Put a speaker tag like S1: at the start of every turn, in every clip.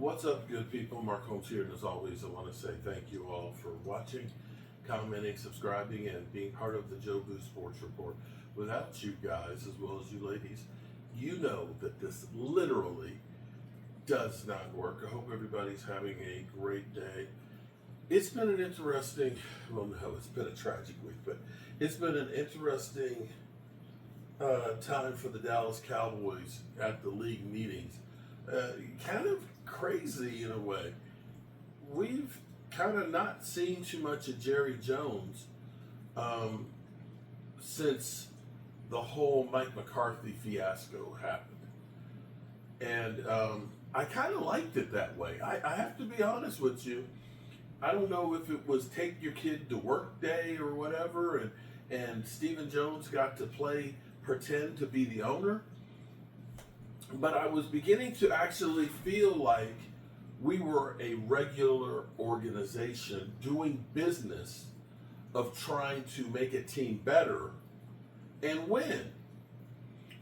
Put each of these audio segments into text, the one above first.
S1: What's up, good people? Mark Holmes here, and as always, I want to say thank you all for watching, commenting, subscribing, and being part of the Joe Boo Sports Report. Without you guys, as well as you ladies, you know that this literally does not work. I hope everybody's having a great day. It's been an interesting, well, no, it's been a tragic week, but it's been an interesting time for the Dallas Cowboys at the league meetings. Kind of crazy in a way. We've kind of not seen too much of Jerry Jones since the whole Mike McCarthy fiasco happened. And I kind of liked it that way. I have to be honest with you. I don't know if it was take your kid to work day or whatever, and Stephen Jones got to pretend to be the owner. But I was beginning to actually feel like we were a regular organization doing business of trying to make a team better and win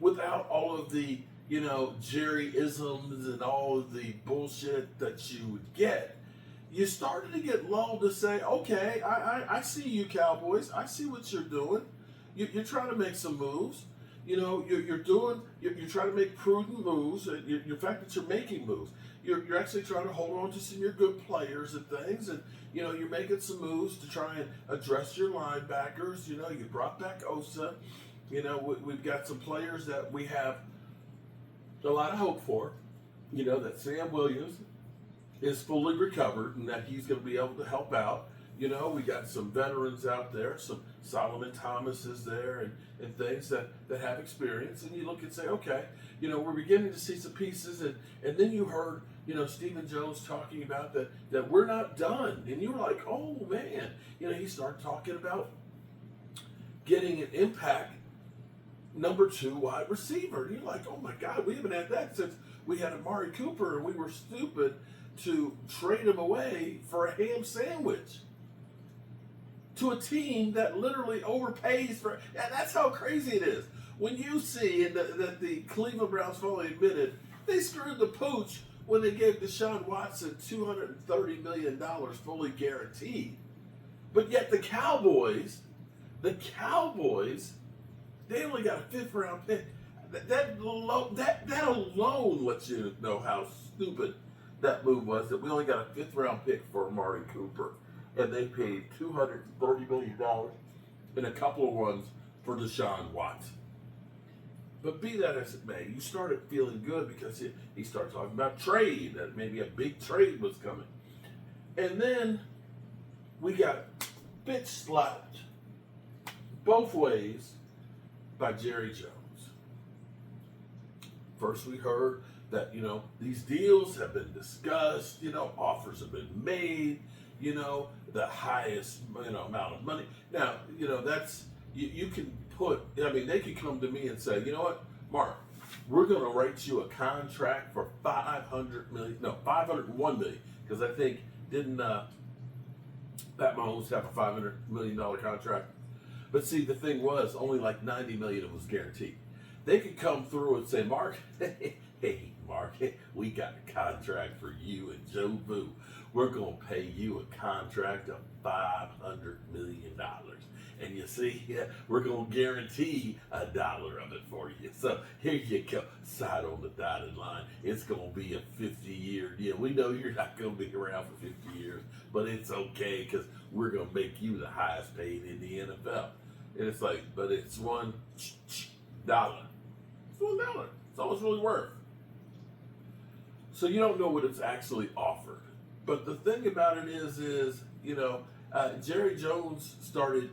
S1: without all of the, Jerry-isms and all of the bullshit that you would get. You started to get lulled to say, okay, I see you Cowboys. I see what you're doing. You're trying to make some moves. You're trying to make prudent moves. The fact that you're making moves, you're actually trying to hold on to some of your good players and things, and you're making some moves to try and address your linebackers. You brought back Osa. We've got some players that we have a lot of hope for. That Sam Williams is fully recovered and that he's going to be able to help out. We got some veterans out there, some Solomon Thomas is there and things that have experience. And you look and say, okay, we're beginning to see some pieces. And then you heard, Stephen Jones talking about that we're not done. And you were like, oh, man. He started talking about getting an impact number 2 wide receiver. And you're like, oh, my God, we haven't had that since we had Amari Cooper, and we were stupid to trade him away for a ham sandwich to a team that literally overpays for, and that's how crazy it is. When you see that the Cleveland Browns finally admitted they screwed the pooch when they gave Deshaun Watson $230 million fully guaranteed. But yet the Cowboys, they only got a 5th round pick. That alone lets you know how stupid that move was, that we only got a 5th round pick for Amari Cooper. And they paid $230 million and a couple of ones for Deshaun Watson. But be that as it may, you started feeling good because he started talking about trade, that maybe a big trade was coming. And then we got bitch slapped both ways by Jerry Jones. First we heard that, these deals have been discussed, offers have been made, the highest, amount of money. Now, that's, you can put, they could come to me and say, you know what, Mark, we're going to write you a contract for $501 million, because I think, didn't Pat Mahomes have a $500 million contract? But see, the thing was, only like $90 million was guaranteed. They could come through and say, Mark, hey, Mark, we got a contract for you and Joe Boo. We're going to pay you a contract of $500 million. And you see, we're going to guarantee $1 of it for you. So here you go. Side on the dotted line. It's going to be a 50-year deal. We know you're not going to be around for 50 years, but it's okay because we're going to make you the highest paid in the NFL. And it's like, but it's $1. It's $1. It's all it's really worth. So you don't know what it's actually offered. But the thing about it is Jerry Jones started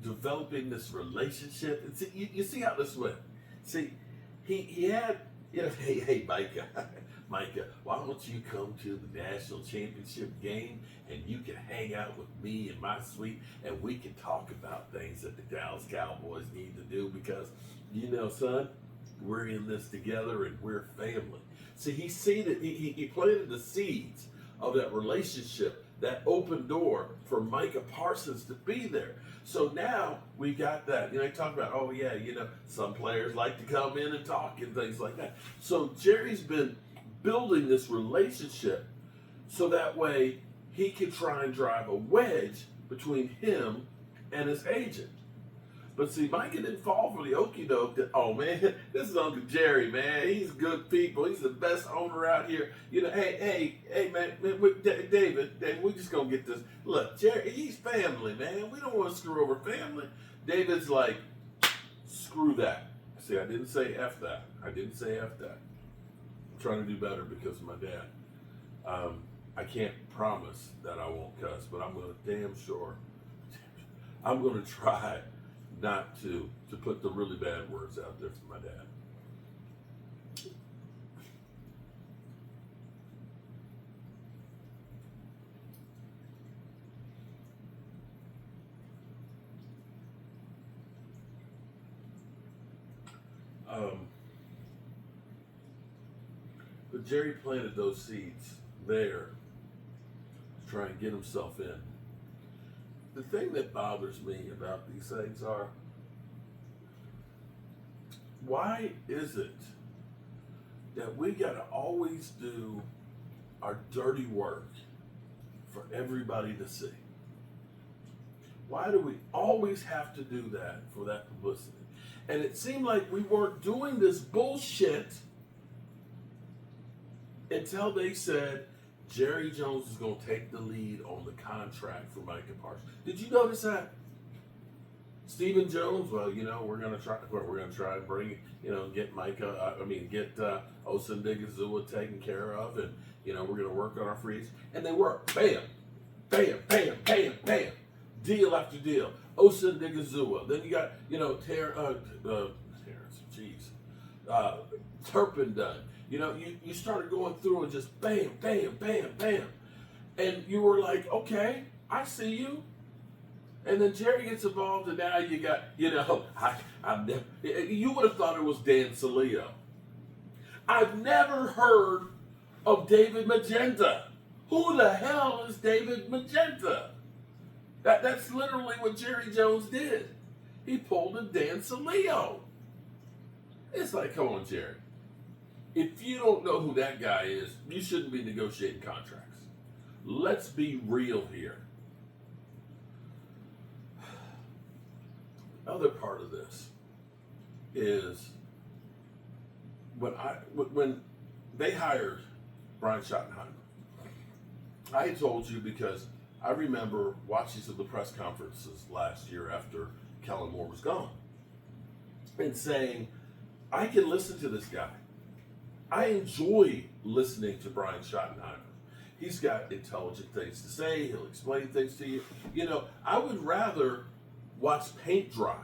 S1: developing this relationship. And see, you see how this went. See, he had, hey, Micah, why don't you come to the national championship game and you can hang out with me in my suite and we can talk about things that the Dallas Cowboys need to do because, son, we're in this together and we're family. See, he planted the seeds of that relationship, that open door for Micah Parsons to be there. So now we got that. They talk about, some players like to come in and talk and things like that. So Jerry's been building this relationship so that way he can try and drive a wedge between him and his agent. But see, Micah didn't fall for the okie doke that, oh man, this is Uncle Jerry, man. He's good people. He's the best owner out here. You know, hey, man, David, we just gonna get this. Look, Jerry, he's family, man. We don't want to screw over family. David's like, screw that. See, I didn't say F that. I didn't say F that. I'm trying to do better because of my dad. I can't promise that I won't cuss, but I'm gonna damn sure. I'm gonna try not to put the really bad words out there for my dad. But Jerry planted those seeds there to try and get himself in. The thing that bothers me about these things are, why is it that we got to always do our dirty work for everybody to see? Why do we always have to do that for that publicity? And it seemed like we weren't doing this bullshit until they said Jerry Jones is going to take the lead on the contract for Micah Parsons. Did you notice that? Stephen Jones, well, you know, we're going to try and bring, you know, get Micah, get Osundigizua taken care of, and, you know, we're going to work on our freeze. And they were, bam, bam, bam, bam, bam, deal after deal. Osundigizua. Then you got, you know, Turpin done. You know, you started going through and just bam, bam, bam, bam. And you were like, okay, I see you. And then Jerry gets involved, and now you got, you know, you would have thought it was Dan Saleo. I've never heard of David Magenta. Who the hell is David Magenta? That's literally what Jerry Jones did. He pulled a Dan Saleo. It's like, come on, Jerry. If you don't know who that guy is, you shouldn't be negotiating contracts. Let's be real here. The other part of this is when they hired Brian Schottenheimer, I told you because I remember watching some of the press conferences last year after Kellen Moore was gone and saying, I can listen to this guy. I enjoy listening to Brian Schottenheimer. He's got intelligent things to say. He'll explain things to you. You know, I would rather watch paint dry.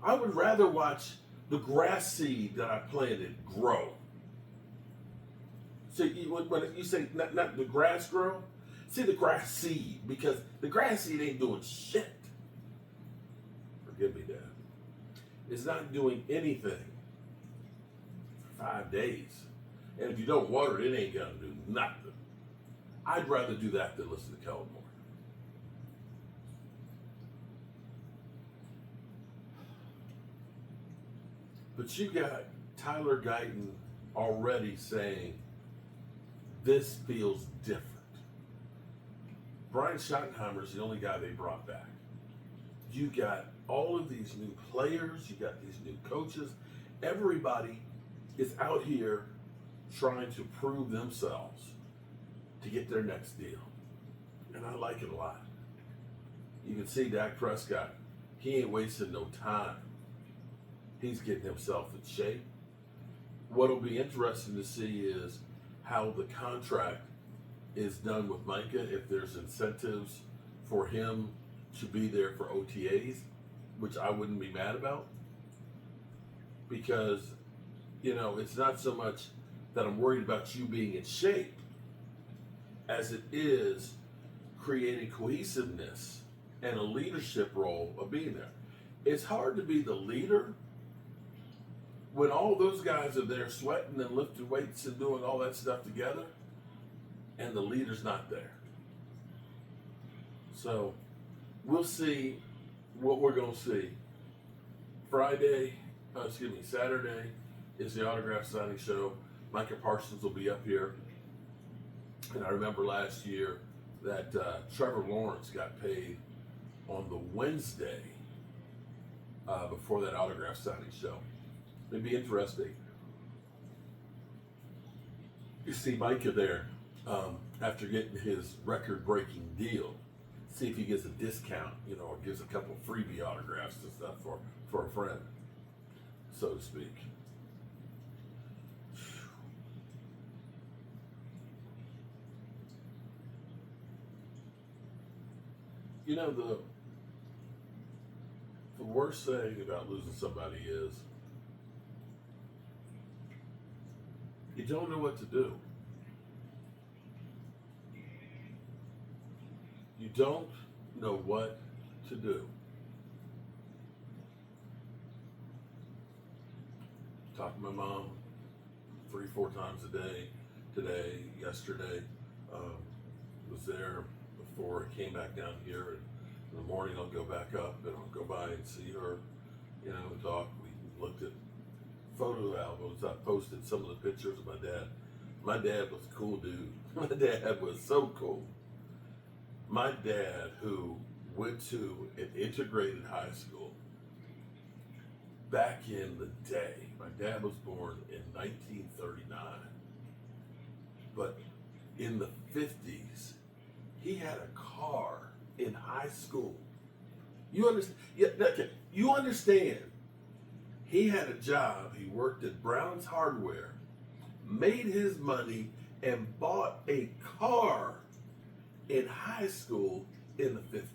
S1: I would rather watch the grass seed that I planted grow. So when you say not the grass grow, see the grass seed, because the grass seed ain't doing shit. Forgive me, Dad. It's not doing anything. 5 days. And if you don't water it, it ain't gonna do nothing. I'd rather do that than listen to Kellen Moore. But you got Tyler Guyton already saying, this feels different. Brian Schottenheimer is the only guy they brought back. You got all of these new players, you got these new coaches, everybody is out here trying to prove themselves to get their next deal. And I like it a lot. You can see Dak Prescott, he ain't wasting no time. He's getting himself in shape. What'll be interesting to see is how the contract is done with Micah, if there's incentives for him to be there for OTAs, which I wouldn't be mad about. Because, you know, it's not so much that I'm worried about you being in shape as it is creating cohesiveness and a leadership role of being there. It's hard to be the leader when all those guys are there sweating and lifting weights and doing all that stuff together, and the leader's not there. So we'll see what we're going to see. Saturday is the autograph signing show. Micah Parsons will be up here. And I remember last year that Trevor Lawrence got paid on the Wednesday before that autograph signing show. It'd be interesting. You see Micah there after getting his record-breaking deal. See if he gets a discount, or gives a couple freebie autographs and stuff for a friend, so to speak. The worst thing about losing somebody is you don't know what to do. You don't know what to do. Talk to my mom 3-4 times a day. Today, yesterday, was there before I came back down here. And in the morning, I'll go back up and I'll go by and see her, and talk. We looked at photo albums. I posted some of the pictures of my dad. My dad was a cool dude. My dad was so cool. My dad, who went to an integrated high school back in the day, my dad was born in 1939, but in the 50s, he had a car in high school. You understand? Yeah, okay. You understand? He had a job. He worked at Brown's Hardware, made his money, and bought a car in high school in the 50s.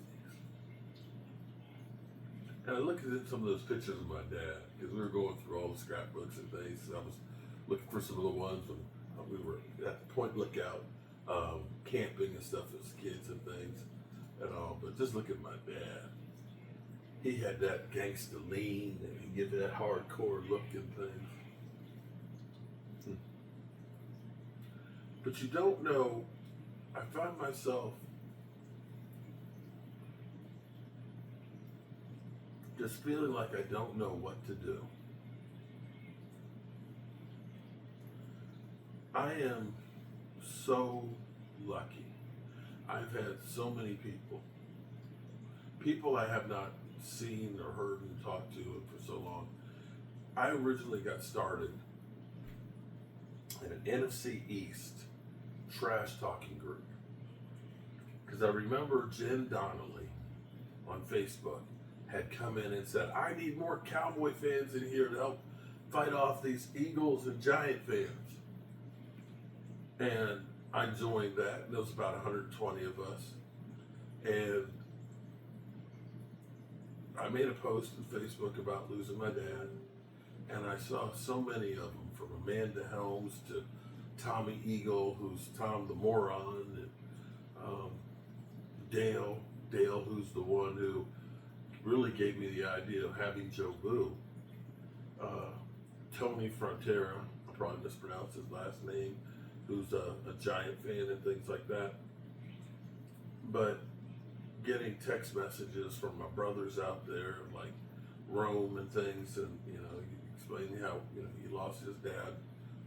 S1: And I looked at some of those pictures of my dad, because we were going through all the scrapbooks and things. And I was looking for some of the ones when we were at the Point Lookout, camping and stuff as kids and things and all. But just look at my dad. He had that gangster lean, and he get that hardcore look and things. But you don't know. I find myself just feeling like I don't know what to do. I am so lucky. I've had so many people I have not seen or heard and talked to for so long. I originally got started in an NFC East trash talking group because I remember Jen Donnelly on Facebook had come in and said, I need more Cowboy fans in here to help fight off these Eagles and Giant fans. And I joined that, and there was about 120 of us. And I made a post on Facebook about losing my dad, and I saw so many of them, from Amanda Helms to Tommy Eagle, who's Tom the Moron, and Dale, who's the one who really gave me the idea of having Joe Boo. Tony Frontera, I probably mispronounced his last name, who's a Giant fan and things like that. But getting text messages from my brothers out there, like Rome and things, and explaining how he lost his dad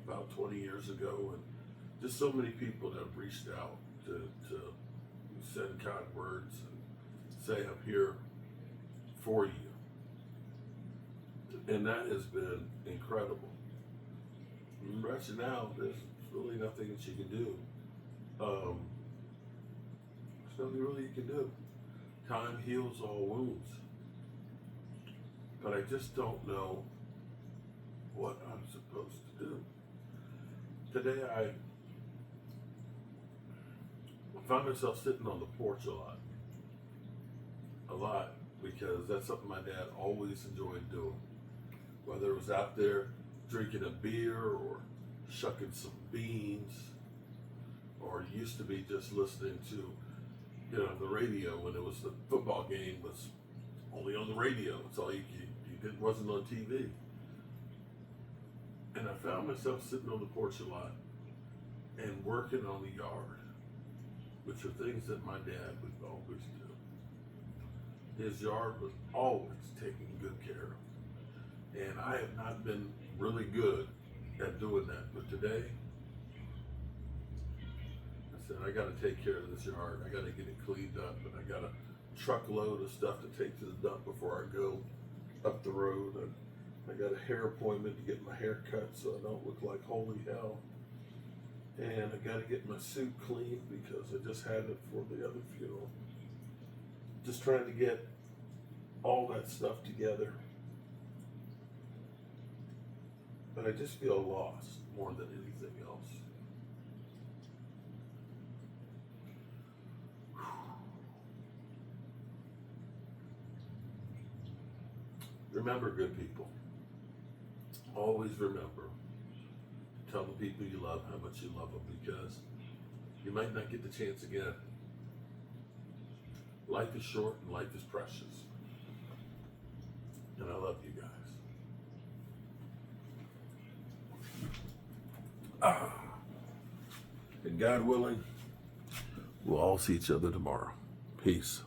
S1: about 20 years ago, and just so many people that have reached out to send kind words and say I'm here for you. And that has been incredible. Right now, there's really nothing that you can do. There's nothing really you can do. Time heals all wounds. But I just don't know what I'm supposed to do. Today I found myself sitting on the porch a lot, because that's something my dad always enjoyed doing. Whether it was out there drinking a beer or shucking some beans, or it used to be just listening to the radio when it was the football game was only on the radio. It's all you did, wasn't on TV. And I found myself sitting on the porch a lot and working on the yard, which are things that my dad would always do. His yard was always taken good care of. And I have not been really good at doing that. But today, said, I got to take care of this yard. I got to get it cleaned up, and I got a truckload of stuff to take to the dump before I go up the road. And I got a hair appointment to get my hair cut so I don't look like holy hell. And I got to get my suit cleaned because I just had it for the other funeral. Just trying to get all that stuff together. But I just feel lost more than anything else. Remember, good people, always remember, tell the people you love how much you love them, because you might not get the chance again. Life is short and life is precious. And I love you guys. And God willing, we'll all see each other tomorrow. Peace.